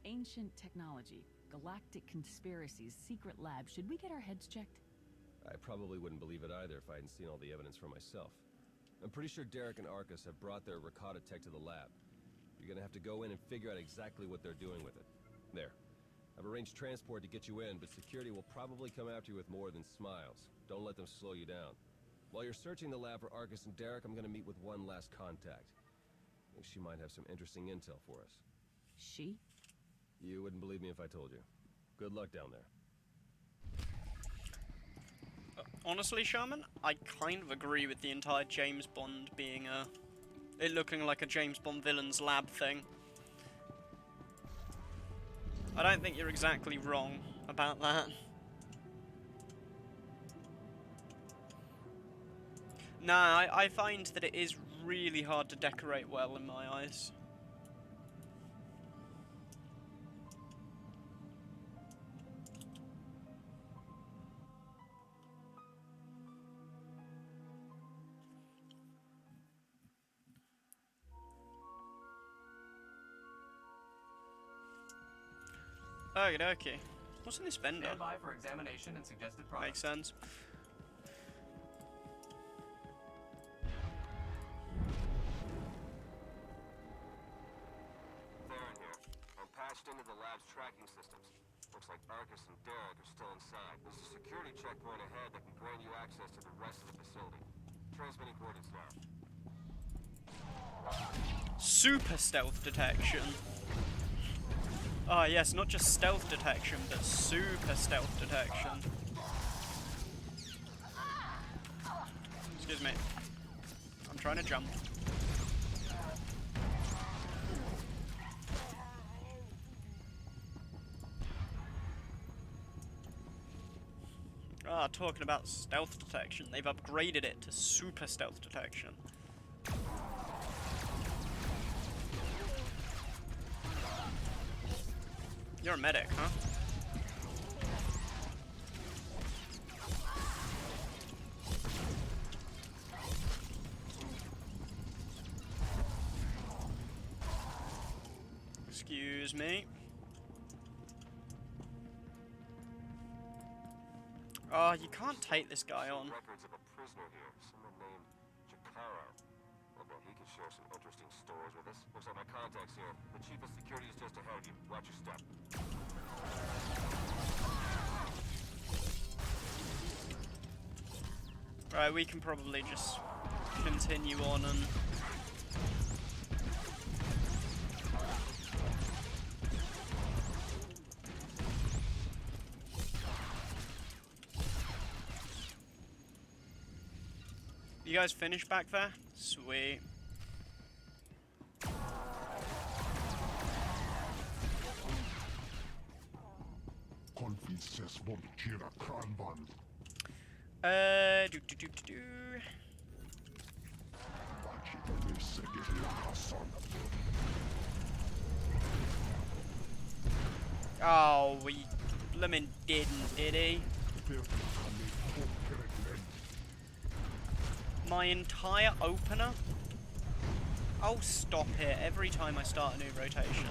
Ancient technology, galactic conspiracies, secret labs. Should we get our heads checked? I probably wouldn't believe it either if I hadn't seen all the evidence for myself. I'm pretty sure Derek and Arkus have brought their Rakata tech to the lab. You're gonna have to go in and figure out exactly what they're doing with it. There. I've arranged transport to get you in, but security will probably come after you with more than smiles. Don't let them slow you down. While you're searching the lab for Arkus and Derek, I'm gonna meet with one last contact. I think she might have some interesting intel for us. She? You wouldn't believe me if I told you. Good luck down there. Honestly, Shaman, I kind of agree with the entire James Bond being it looking like a James Bond villain's lab thing. I don't think you're exactly wrong about that. Nah, I find that it is really hard to decorate well in my eyes. Okie dokie. What's in this vendor? Stand by for examination and suggested products. Makes sense. Theron here. I'm patched into the lab's tracking systems. Looks like Arkus and Derek are still inside. There's a security checkpoint ahead that can grant you access to the rest of the facility. Transmitting coordinates now. Super stealth detection. Ah, yes, not just stealth detection, but super stealth detection. Excuse me. I'm trying to jump. Ah, talking about stealth detection. They've upgraded it to super stealth detection. You're a medic, huh? Excuse me. Oh, you can't take this guy on. Records of a prisoner here, someone named Jakaro. I bet he could share some interesting stories with us. Looks like my contact's here. The chief of security is just ahead of you. Watch your step. Right, we can probably just continue on and... You guys finished back there? Sweet. Do. Oh, we blimmin' didn't, did he? My entire opener? Oh, stop it every time I start a new rotation.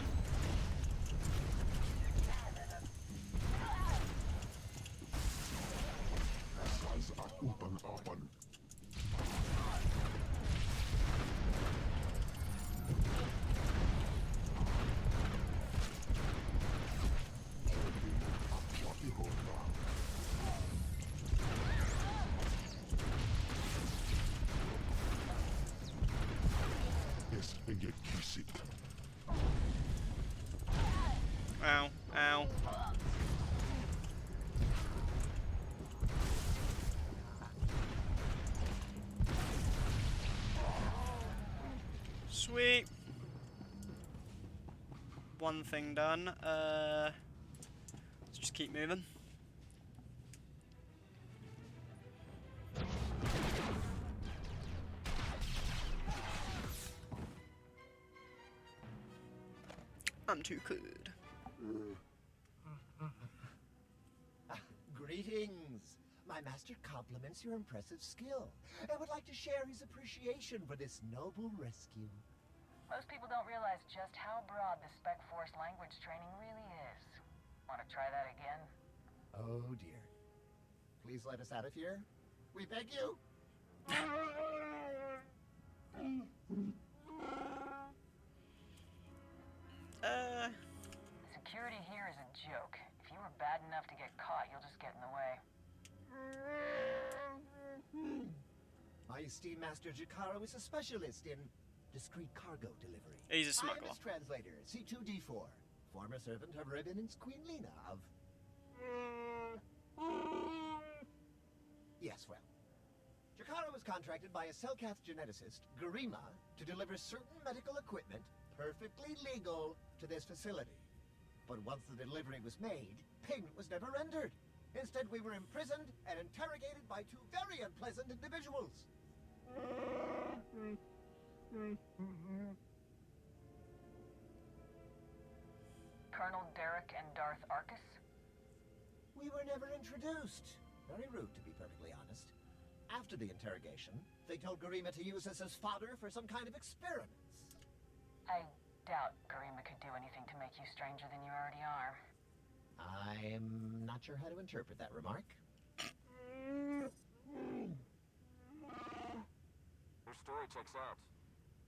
Ow, ow. Sweet. One thing done. Let's just keep moving. I'm too good. Greetings. My master compliments your impressive skill and would like to share his appreciation for this noble rescue. Most people don't realize just how broad the Spec Force language training really is. Want to try that again? Oh dear. Please let us out of here. We beg you. Security here is a joke. If you were bad enough to get caught, you'll just get in the way. My esteemed master Jakaro is a specialist in discreet cargo delivery. He's a smuggler. I am his translator, C2D4, former servant of Revan and Queen Lena of... Yes, well. Jakaro was contracted by a Selkath geneticist, Garima, to deliver certain medical equipment, perfectly legal, to this facility. But once the delivery was made, payment was never rendered. Instead, we were imprisoned and interrogated by two very unpleasant individuals. Colonel Derek and Darth Arcus? We were never introduced. Very rude, to be perfectly honest. After the interrogation, they told Garima to use us as fodder for some kind of experiments. I doubt Garima could do anything to make you stranger than you already are. I'm not sure how to interpret that remark. Their story checks out.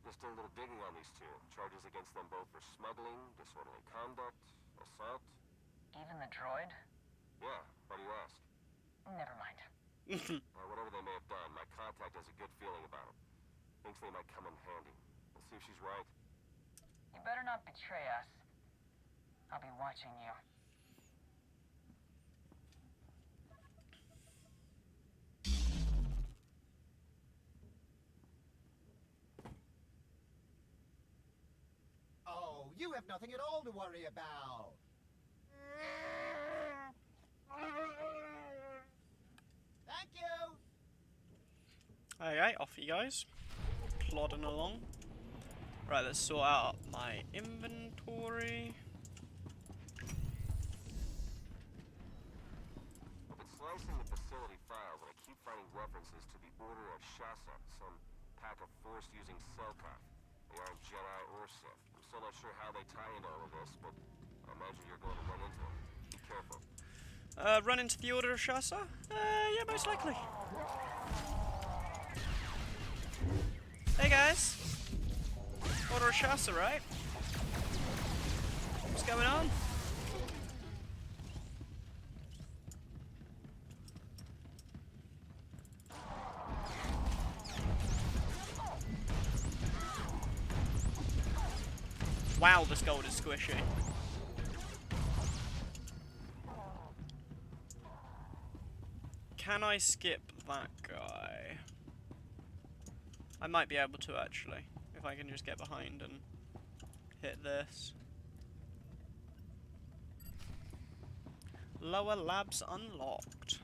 Just did a little digging on these two. Charges against them both for smuggling, disorderly conduct, assault. Even the droid? Yeah, why do you ask? Never mind. Whatever they may have done, my contact has a good feeling about them. Thinks they might come in handy. Let's see if she's right. You better not betray us. I'll be watching you. Oh, you have nothing at all to worry about. Thank you. Okay, off you guys. Plodding along. Right, let's sort out my inventory. I've been slicing the facility files, and I keep finding references to the Order of Shasa, some pack of Force-using Selkath. They aren't Jedi or Sith. I'm still not sure how they tie into all of this, but I imagine you're going to run into them. Be careful. Run into the Order of Shasa? Yeah, most likely. Hey guys. Order of Shasa, right? What's going on? Wow, this gold is squishy. Can I skip that guy? I might be able to, actually, if I can just get behind and hit this. Lower labs unlocked.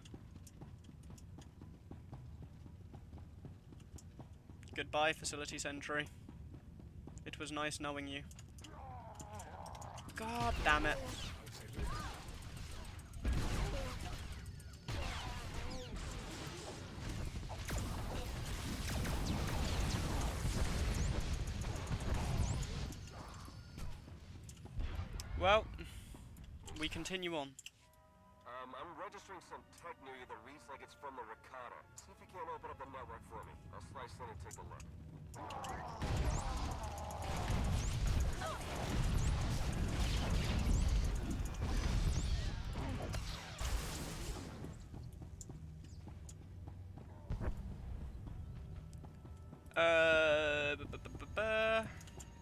Goodbye, facility sentry. It was nice knowing you. God damn it. Well, we continue on. I'm registering some tech near you that reads like it's from the Ricotta. See if you can't open up the network for me. I'll slice in and take a look.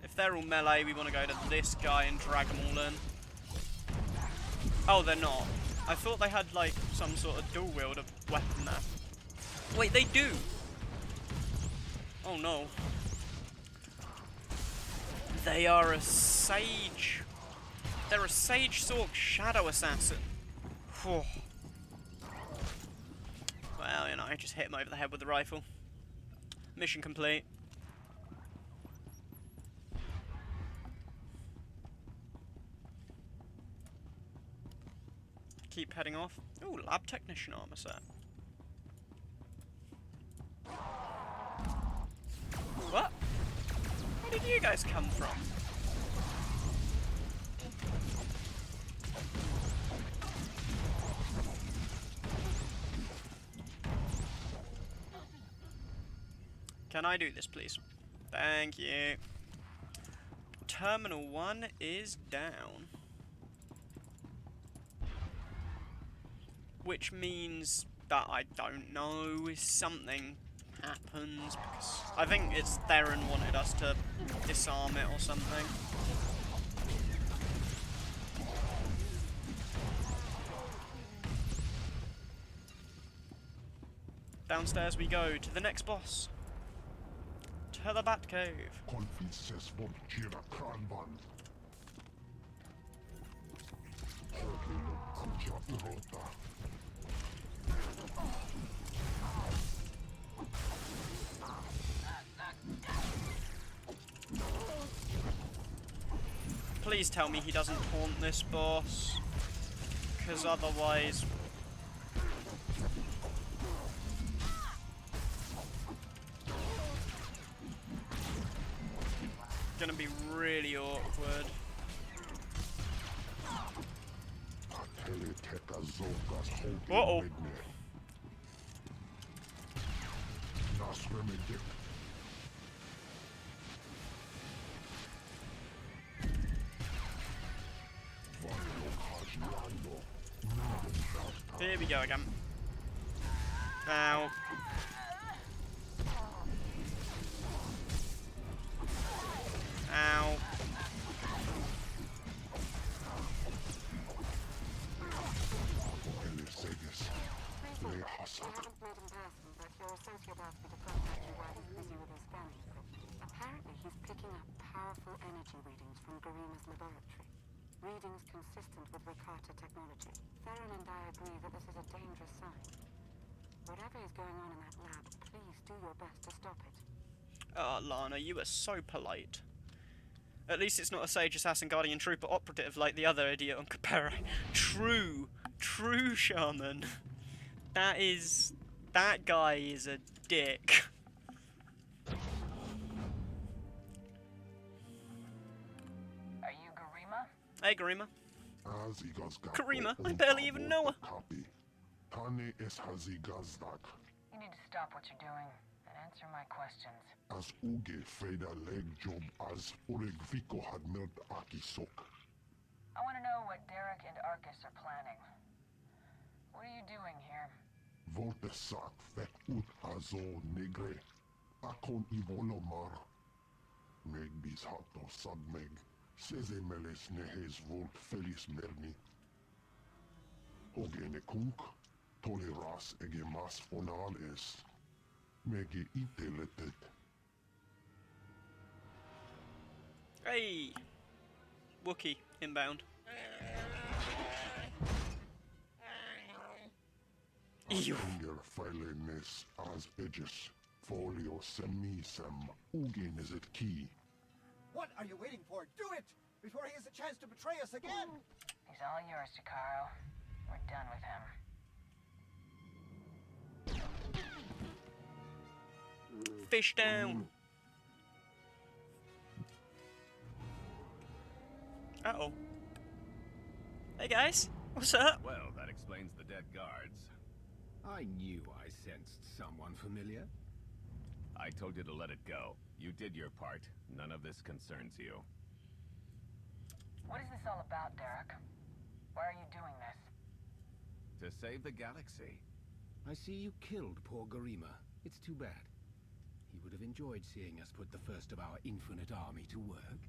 If they're all melee, we want to go to this guy and drag them all in. Oh, they're not. I thought they had, like, some sort of dual-wield weapon there. Wait, they do! Oh, no. They are a Sage. They're a Sage Sork Shadow Assassin. Whew. Well, you know, I just hit him over the head with the rifle. Mission complete. Keep heading off. Ooh, lab technician armor set. What? Where did you guys come from? Can I do this, please? Thank you. Terminal 1 is down. Which means that I don't know if something happens, because I think it's Theron wanted us to disarm it or something. Downstairs we go to the next boss. To the Batcave. Please tell me he doesn't taunt this boss, because otherwise... gonna be really awkward. Uh-oh. Here we go again. Ow. Ow. Apparently he's picking up powerful energy readings from Garima's laboratory. Readings consistent with Ricotta technology. Theron and I agree that this is a dangerous sign. Whatever is going on in that lab, please do your best to stop it. Ah, Lana, you are so polite. At least it's not a Sage Assassin Guardian Trooper operative like the other idiot on Capera. True shaman. That guy is a dick. Are you Garima? Hey, Garima. Karima, I barely even know her. You need to stop what you're doing and answer my questions. As uge feda leg job as Oregviko had melt Akisok. I want to know what Derek and Arcus are planning. What are you doing here? Voltesak fek ut azo negre. Akon ivolomar. Meg bis hato sabmeg. Sesemeles nehes volt felis merni. Ogene kunk, toleras ege mas onal es. Mege inteletet. Hey! Wookie, inbound. Ew. Inger filenes as edges. Folio semisem. Ugen is it key. What are you waiting for? Do it! Before he has a chance to betray us again! He's all yours, Jakaro. We're done with him. Fish down! Uh-oh. Hey guys, what's up? Well, that explains the dead guards. I knew I sensed someone familiar. I told you to let it go. You did your part. None of this concerns you. What is this all about, Derek? Why are you doing this? To save the galaxy. I see you killed poor Garima. It's too bad. He would have enjoyed seeing us put the first of our infinite army to work.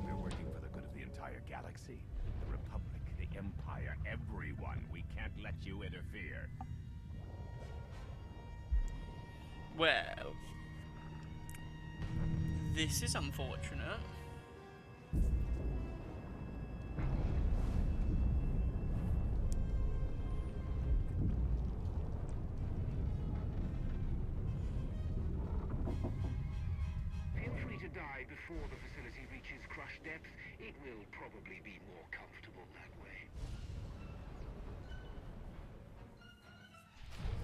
We're working for the good of the entire galaxy. The Republic, the Empire, everyone. We can't let you interfere. Well, this is unfortunate. Feel free to die before the facility reaches crush depth. It will probably be more comfortable that way.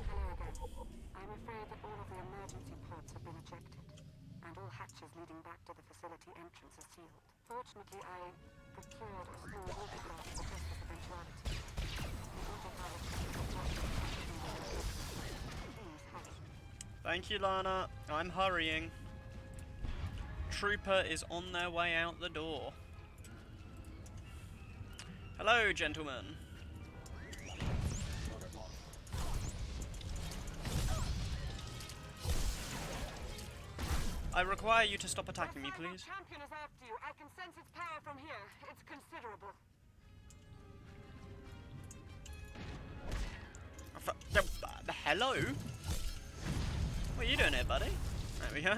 Hello again. I'm afraid that all of the emergency pods have been ejected, and all hatches leading back to the facility entrance are sealed. Fortunately, I procured a small watercraft for just this eventuality. The autopilot Please hurry. Thank you, Lana. I'm hurrying. Trooper is on their way out the door. Hello, gentlemen. I require you to stop attacking me, please. Champion is after you. I can sense its power from here. It's considerable. Hello? What are you doing here, buddy? There we go.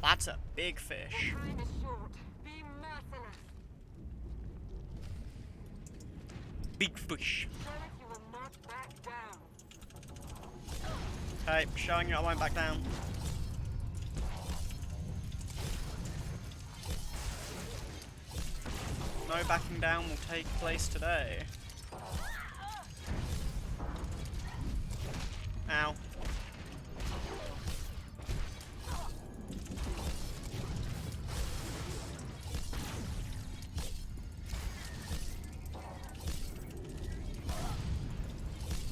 That's a big fish. Time is short. Be merciless. Big fish. Derek, you will not back down. Okay, showing you I won't back down. No backing down will take place today. Ow.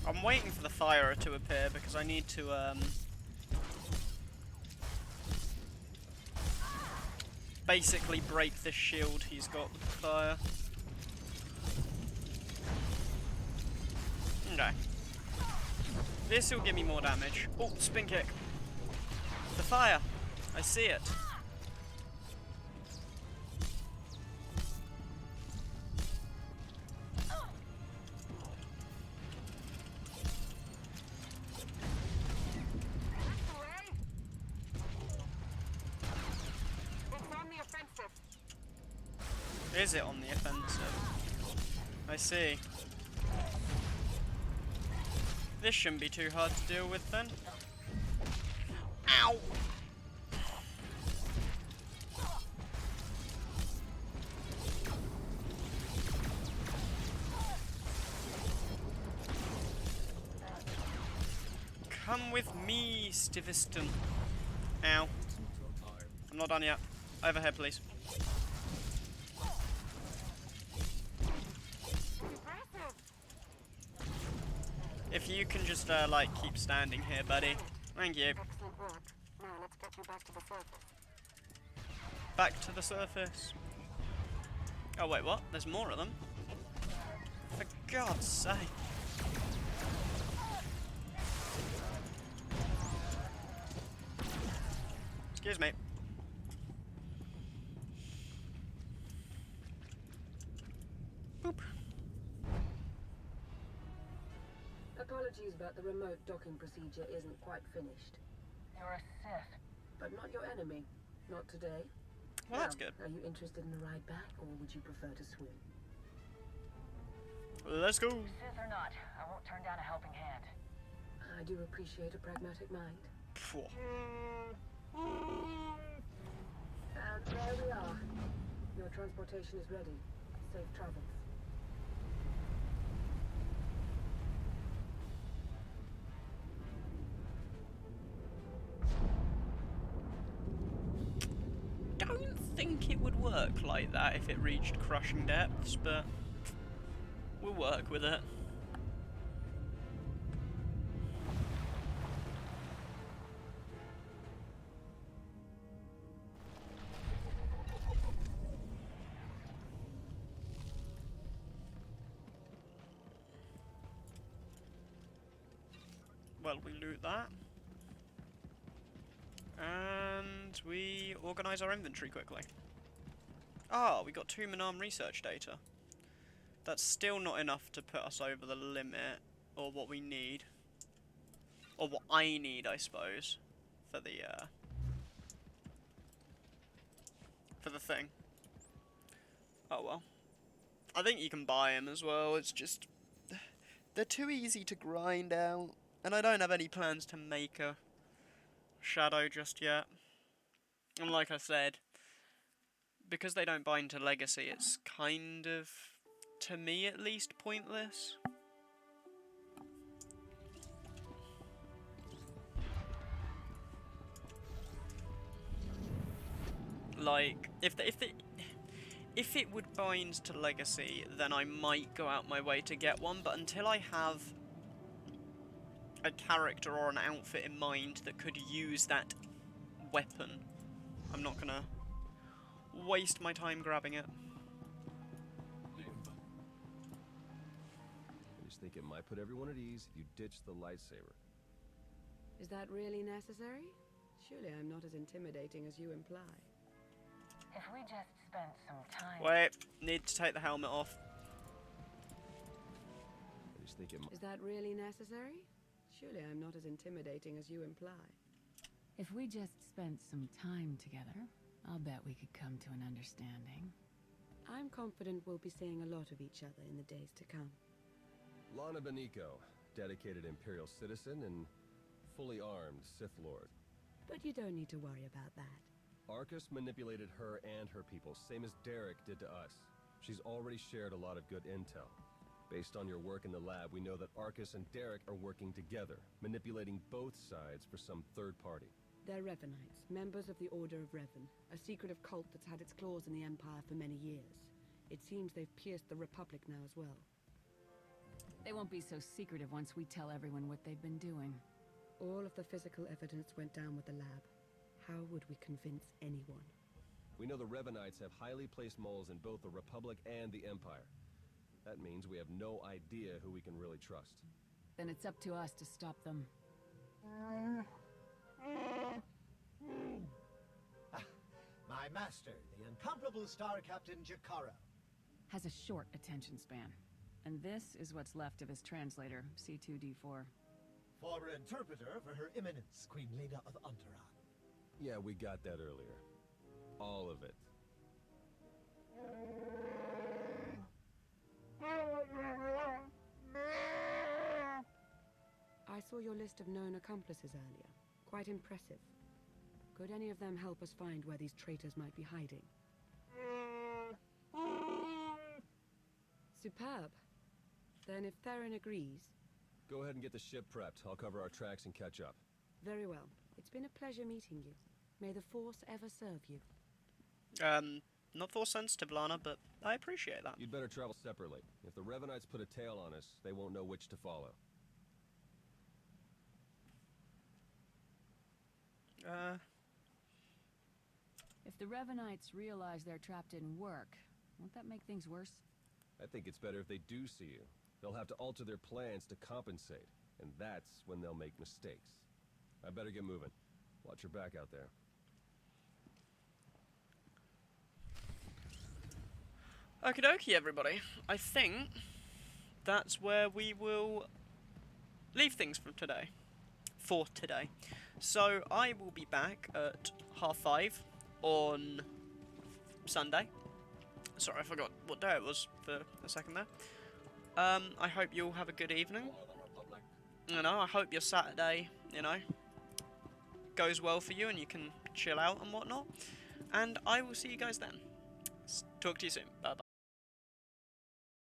I'm waiting for the fire to appear because I need to basically break this shield he's got with the fire. Okay. This will give me more damage. Oh, spin kick. The fire. I see it. Is it on the offensive? I see. This shouldn't be too hard to deal with then. Ow! Come with me, Stiviston. Ow. I'm not done yet. Overhead, please. If you can just, like, keep standing here, buddy. Thank you. Excellent work. Now let's get you back to the surface. Back to the surface. Oh, wait, what? There's more of them? For God's sake. Excuse me. Boop. Apologies about the remote docking procedure isn't quite finished. You're a Sith. But not your enemy. Not today. Well, that's good. Are you interested in a ride back, or would you prefer to swim? Let's go. Sith or not, I won't turn down a helping hand. I do appreciate a pragmatic mind. Phew. And there we are. Your transportation is ready. Safe travels. Don't think it would work like that if it reached crushing depths, but we'll work with it. Well, we loot that. And we organise our inventory quickly. Ah, we got 2 Manam research data. That's still not enough to put us over the limit, or what we need. Or what I need, I suppose, for the thing. Oh well. I think you can buy them as well, it's just... they're too easy to grind out, and I don't have any plans to make a shadow just yet. And like I said, because they don't bind to legacy, it's kind of, to me at least, pointless. Like, if it would bind to legacy, then I might go out my way to get one, but until I have a character or an outfit in mind that could use that weapon, I'm not gonna waste my time grabbing it. I just think it might put everyone at ease if you ditch the lightsaber. Is that really necessary? Surely I'm not as intimidating as you imply. If we just spent some time... Wait, need to take the helmet off. I just think it Is that really necessary? Surely I'm not as intimidating as you imply. If we just spent some time together, I'll bet we could come to an understanding. I'm confident we'll be seeing a lot of each other in the days to come. Lana Beniko, dedicated Imperial citizen and fully armed Sith Lord. But you don't need to worry about that. Arcus manipulated her and her people, same as Derek did to us. She's already shared a lot of good intel. Based on your work in the lab, we know that Arcus and Derek are working together, manipulating both sides for some third party. They're Revanites, members of the Order of Revan, a secretive cult that's had its claws in the Empire for many years. It seems they've pierced the Republic now as well. They won't be so secretive once we tell everyone what they've been doing. All of the physical evidence went down with the lab. How would we convince anyone? We know the Revanites have highly placed moles in both the Republic and the Empire. That means we have no idea who we can really trust. Then it's up to us to stop them. My master, the incomparable Star Captain Jakaro. Has a short attention span. And this is what's left of his translator, C2D4. Former interpreter for Her Eminence, Queen Leda of Unteron. Yeah, we got that earlier. All of it. I saw your list of known accomplices earlier. Quite impressive. Could any of them help us find where these traitors might be hiding? Superb. Then if Theron agrees... Go ahead and get the ship prepped. I'll cover our tracks and catch up. Very well. It's been a pleasure meeting you. May the Force ever serve you. Not Force sensitive, Lana, but I appreciate that. You'd better travel separately. If the Revanites put a tail on us, they won't know which to follow. If the Revanites realize they're trapped in work, won't that make things worse? I think it's better if they do see you. They'll have to alter their plans to compensate, and that's when they'll make mistakes. I better get moving. Watch your back out there. Okie dokie, everybody. I think that's where we will leave things from today. For today. So I will be back at 5:30 on Sunday. Sorry, I forgot what day it was for a second there. I hope you all have a good evening. You know, I hope your Saturday, you know, goes well for you and you can chill out and whatnot. And I will see you guys then. Talk to you soon. Bye bye.